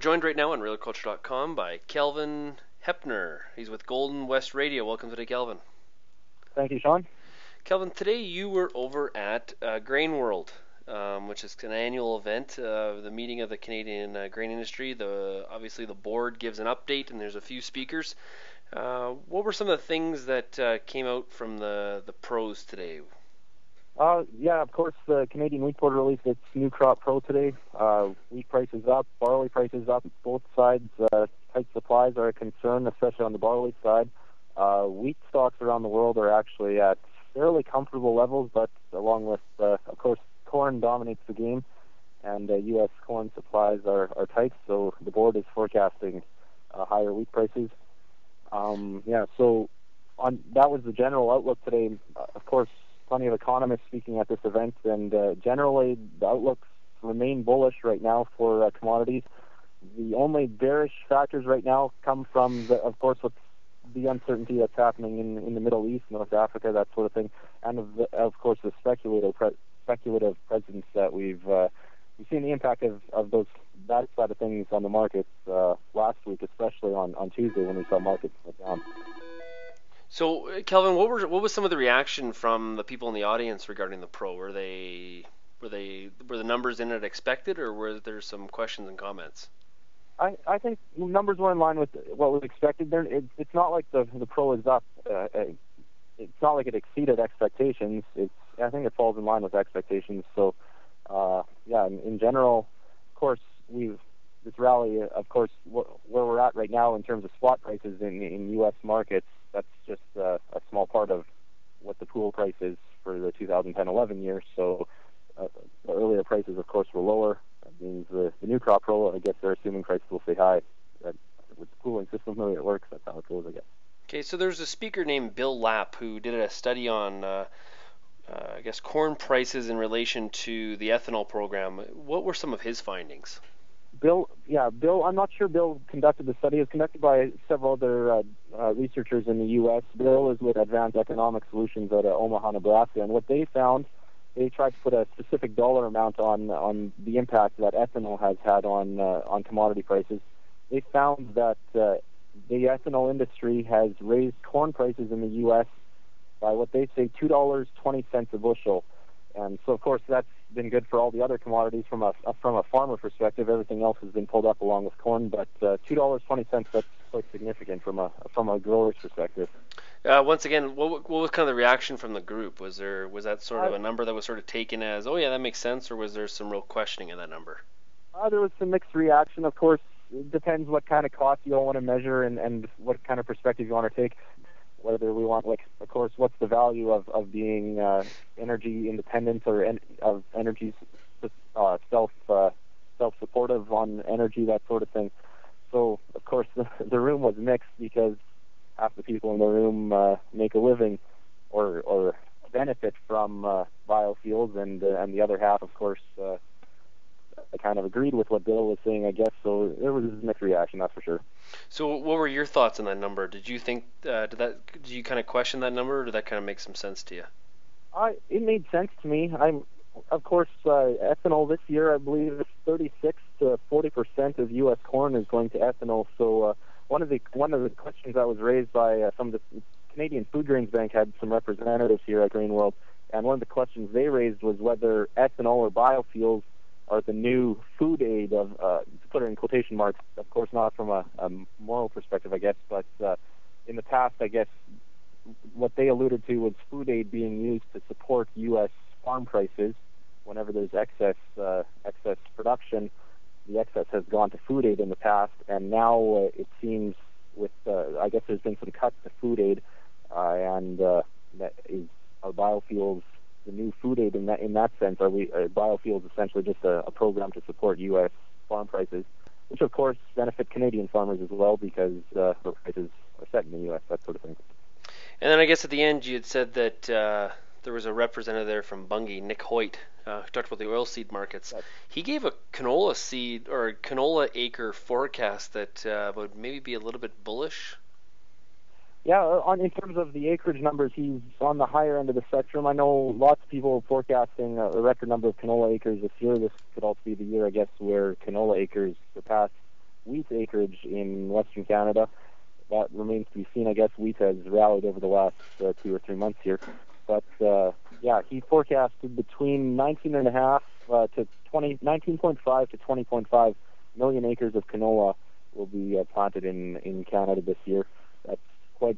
joined right now on RealAgriculture.com by Kevin Heppner. He's with Golden West Radio. Welcome today, Kelvin. Thank you, Sean. Kelvin, today you were over at GrainWorld, which is an annual event, the meeting of the Canadian grain industry. Obviously the board gives an update, and there's a few speakers. What were some of the things that came out from the pros today? Yeah, of course, the Canadian Wheat Board released its new crop pro today. Wheat prices up, barley prices up. Both sides, tight supplies are a concern, especially on the barley side. Wheat stocks around the world are actually at fairly comfortable levels, but along with, of course, corn dominates the game, and U.S. corn supplies are tight, so the board is forecasting higher wheat prices. So that was the general outlook today. Of course, plenty of economists speaking at this event, and generally the outlooks remain bullish right now for commodities. The only bearish factors right now come from, of course, with the uncertainty that's happening in the Middle East, North Africa, that sort of thing, and of course the speculative presence that we've seen the impact of that side of things on the markets last week, especially on Tuesday when we saw markets go down. So, Kelvin, what was some of the reaction from the people in the audience regarding the pro? Were the numbers in it expected, or were there some questions and comments? I think numbers were in line with what was expected. It's not like the pro is up. It's not like it exceeded expectations. I think it falls in line with expectations. So, in general, of course, this rally, of course, where we're at right now in terms of spot prices in U.S. markets, that's just a small part of what the pool price is for the 2010-11 year. So the earlier prices, of course, were lower. That means the new crop pro, I guess they're assuming prices will stay high. With the pooling system, the way it works, that's how it goes, I guess. Okay, so there's a speaker named Bill Lapp who did a study on, I guess, corn prices in relation to the ethanol program. What were some of his findings? Bill, I'm not sure Bill conducted the study. It was conducted by several other researchers in the U.S. Bill is with Advanced Economic Solutions at Omaha, Nebraska, and what they found, they tried to put a specific dollar amount on the impact that ethanol has had on commodity prices. They found that the ethanol industry has raised corn prices in the U.S. by what they say $2.20 a bushel. And so, of course, that's been good for all the other commodities from a farmer perspective. Everything else has been pulled up along with corn, but $2.20, that's quite significant from a grower's perspective. Once again, what was kind of the reaction from the group? Was that sort of a number that was sort of taken as, oh yeah, that makes sense, or was there some real questioning in that number? There was some mixed reaction. Of course, it depends what kind of cost you all want to measure and what kind of perspective you want to take. Whether we want, of course, what's the value of being energy independent or of energy self-supportive on energy, that sort of thing. So, of course, the room was mixed because half the people in the room make a living or benefit from biofuels, and the other half, of course, I kind of agreed with what Bill was saying, I guess. So there was a mixed reaction, that's for sure. So what were your thoughts on that number? Did you think did you kind of question that number, or did that kind of make some sense to you? It made sense to me. Of course, ethanol this year, I believe, 36 to 40% of U.S. corn is going to ethanol. So one of the questions that was raised by some of the Canadian Food Grains Bank had some representatives here at GrainWorld, and one of the questions they raised was whether ethanol or biofuels are the new food aid of, to put it in quotation marks, of course not from a moral perspective, I guess, but in the past, I guess, what they alluded to was food aid being used to support U.S. farm prices. Whenever there's excess production, the excess has gone to food aid in the past, and now it seems with, I guess there's been some cuts to food aid, and that is, are biofuels the new food aid in that sense? Are biofuels essentially just a program to support U.S. farm prices, which of course benefit Canadian farmers as well because the prices are set in the U.S., that sort of thing. And then I guess at the end you had said that there was a representative there from Bunge, Nick Hoyt, who talked about the oilseed markets. Yes. He gave a canola seed or a canola acre forecast that would maybe be a little bit bullish. Yeah, in terms of the acreage numbers, he's on the higher end of the spectrum. I know lots of people forecasting a record number of canola acres this year. This could also be the year, I guess, where canola acres surpass wheat acreage in Western Canada. That remains to be seen. I guess wheat has rallied over the last 2 or 3 months here. But yeah, he forecasted between 19.5 to 19.5 to 20.5 million acres of canola will be planted in Canada this year. That's quite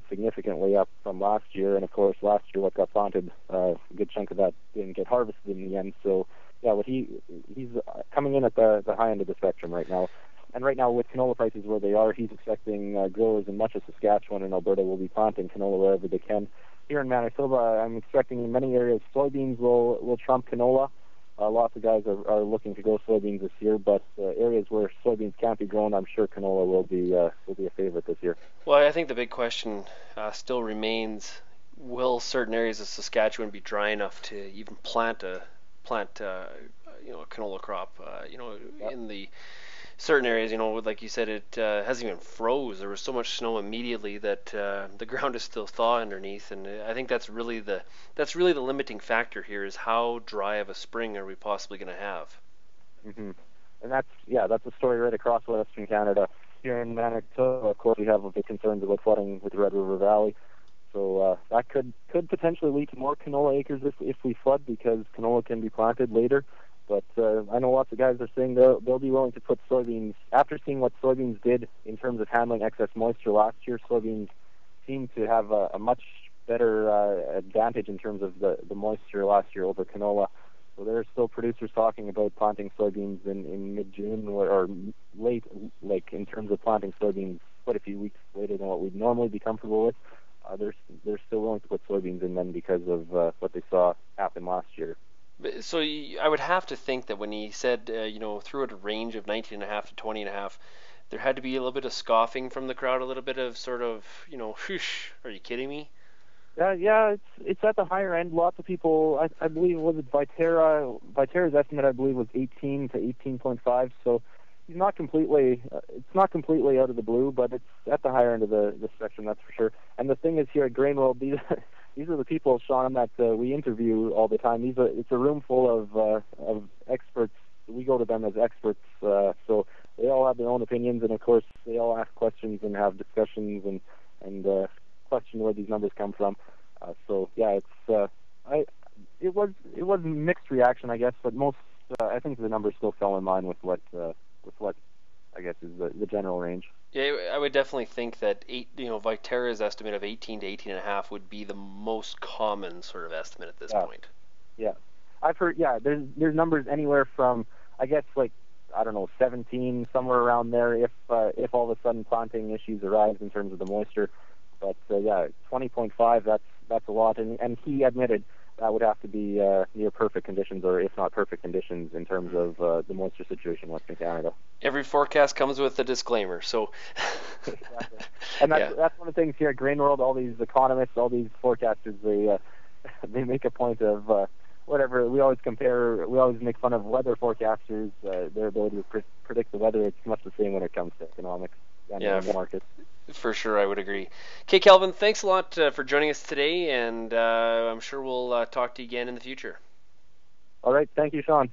significantly up from last year. And of course, last year what got planted, a good chunk of that didn't get harvested in the end. So yeah, he's coming in at the high end of the spectrum right now. And right now, with canola prices where they are, he's expecting growers in much of Saskatchewan and Alberta will be planting canola wherever they can. Here in Manitoba, I'm expecting in many areas soybeans will trump canola. Lots of guys are looking to grow soybeans this year, but areas where soybeans can't be grown, I'm sure canola will be a favorite this year. Well, I think the big question still remains: will certain areas of Saskatchewan be dry enough to even plant a canola crop? Yep. In the certain areas, like you said, it hasn't even froze. There was so much snow immediately that the ground is still thaw underneath, and I think that's really the limiting factor here, is how dry of a spring are we possibly going to have. Mm-hmm. And that's a story right across Western Canada. Here in Manitoba, of course, we have a big concerns about flooding with the Red River Valley. So that could potentially lead to more canola acres if we flood, because canola can be planted later. But I know lots of guys are saying they'll be willing to put soybeans, after seeing what soybeans did in terms of handling excess moisture last year. Soybeans seem to have a much better advantage in terms of the moisture last year over canola. So there's still producers talking about planting soybeans in mid-June or late, like in terms of planting soybeans quite a few weeks later than what we'd normally be comfortable with. They're still willing to put soybeans in then because of what they saw happen last year. So I would have to think that when he said, through a range of 19.5 to 20.5, there had to be a little bit of scoffing from the crowd, a little bit of sort of, whoosh, are you kidding me? Yeah, it's at the higher end. Lots of people, I believe, was it Viterra's estimate, I believe, was 18 to 18.5. So he's not completely, it's not completely out of the blue, but it's at the higher end of the spectrum, that's for sure. And the thing is, here at GrainWorld, these are the people, Sean, that we interview all the time. It's a room full of experts. We go to them as experts, so they all have their own opinions, and of course, they all ask questions and have discussions and question where these numbers come from. So yeah, it was mixed reaction, I guess, but most I think the numbers still fell in line with what I guess is the general range. Yeah, I would definitely think that Viterra's estimate of 18 to 18.5 would be the most common sort of estimate at this point. Yeah, I've heard. Yeah, there's numbers anywhere from, I guess, like, I don't know, 17, somewhere around there, if all of a sudden planting issues arise in terms of the moisture. But yeah, 20.5, that's a lot, and he admitted that would have to be near perfect conditions, or if not perfect conditions, in terms of the moisture situation in Western Canada. Every forecast comes with a disclaimer, so. Exactly. And that's one of the things here at GrainWorld. All these economists, all these forecasters, they make a point of whatever. We always make fun of weather forecasters, their ability to predict the weather. It's much the same when it comes to economics and the markets. For sure, I would agree. Okay, Kelvin, thanks a lot for joining us today, and I'm sure we'll talk to you again in the future. All right, thank you, Sean.